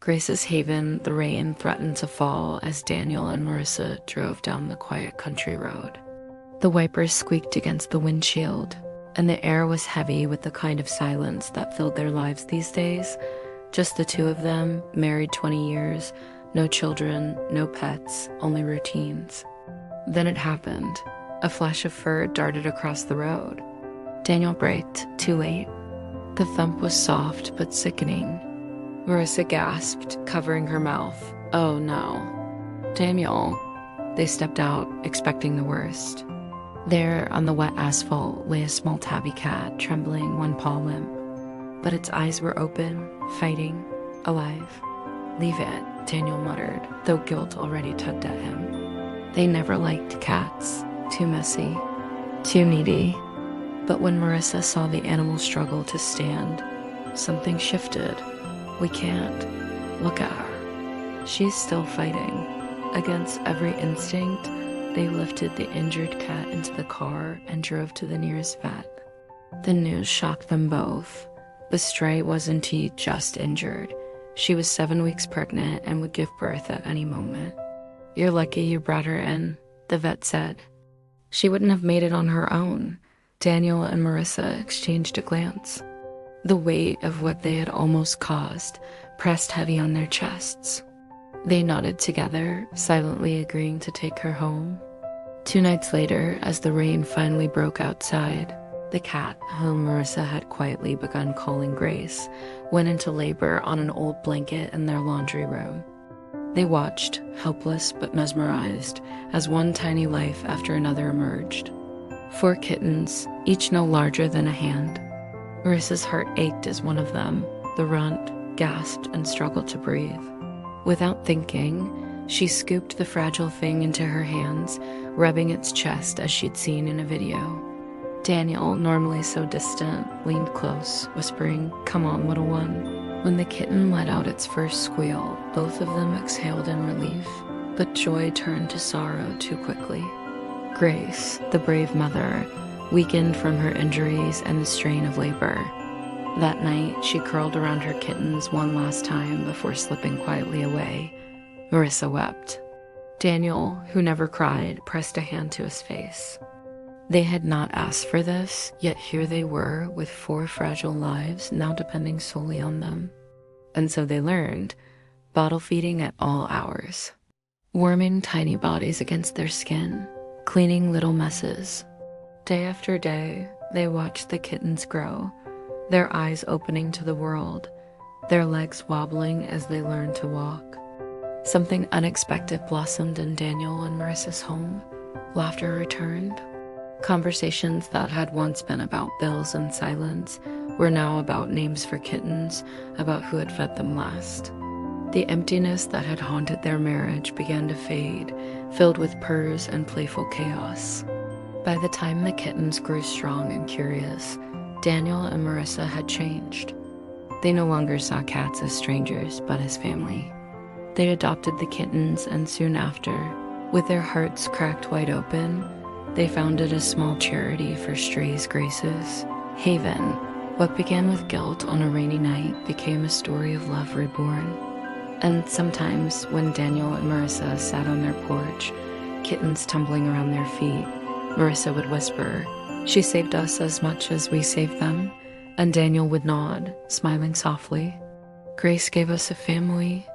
Grace's haven, the rain threatened to fall as Daniel and Marissa drove down the quiet country road. The wipers squeaked against the windshield, and the air was heavy with the kind of silence that filled their lives these days. Just the two of them, married 20 years, no children, no pets, only routines. Then it happened. A flash of fur darted across the road. Daniel braked, too late. The thump was soft but sickening. Marissa gasped, covering her mouth. Oh no. Daniel. They stepped out, expecting the worst. There, on the wet asphalt, lay a small tabby cat, trembling, one paw limp. But its eyes were open, fighting, alive. Leave it, Daniel muttered, though guilt already tugged at him. They never liked cats. Too messy, too needy. But when Marissa saw the animal struggle to stand, something shifted. We can't. Look at her. She's still fighting. Against every instinct, they lifted the injured cat into the car and drove to the nearest vet. The news shocked them both. The stray wasn't just injured. She was 7 weeks pregnant and would give birth at any moment. You're lucky you brought her in, the vet said. She wouldn't have made it on her own. Daniel and Marissa exchanged a glance. The weight of what they had almost caused pressed heavy on their chests. They nodded together, silently agreeing to take her home. 2 nights later, as the rain finally broke outside, the cat, whom Marissa had quietly begun calling Grace, went into labor on an old blanket in their laundry room. They watched, helpless but mesmerized, as one tiny life after another emerged. 4 kittens, each no larger than a hand. Marissa's heart ached as one of them, the runt, gasped and struggled to breathe. Without thinking, she scooped the fragile thing into her hands, rubbing its chest as she'd seen in a video. Daniel, normally so distant, leaned close, whispering, "Come on, little one." When the kitten let out its first squeal, both of them exhaled in relief, but joy turned to sorrow too quickly. Grace, the brave mother, weakened from her injuries and the strain of labor. That night, she curled around her kittens one last time before slipping quietly away. Marissa wept. Daniel, who never cried, pressed a hand to his face. They had not asked for this, yet here they were with 4 fragile lives now depending solely on them. And so they learned, bottle feeding at all hours. Warming tiny bodies against their skin, cleaning little messes. Day after day, they watched the kittens grow, their eyes opening to the world, their legs wobbling as they learned to walk. Something unexpected blossomed in Daniel and Marissa's home. Laughter returned. Conversations that had once been about bills and silence were now about names for kittens, about who had fed them last. The emptiness that had haunted their marriage began to fade, filled with purrs and playful chaos. By the time the kittens grew strong and curious, Daniel and Marissa had changed. They no longer saw cats as strangers, but as family. They adopted the kittens, and soon after, with their hearts cracked wide open, they founded a small charity for strays Grace's. Haven, what began with guilt on a rainy night, became a story of love reborn. And sometimes, when Daniel and Marissa sat on their porch, kittens tumbling around their feet, Marissa would whisper, "She saved us as much as we saved them," and Daniel would nod, smiling softly. Grace gave us a family,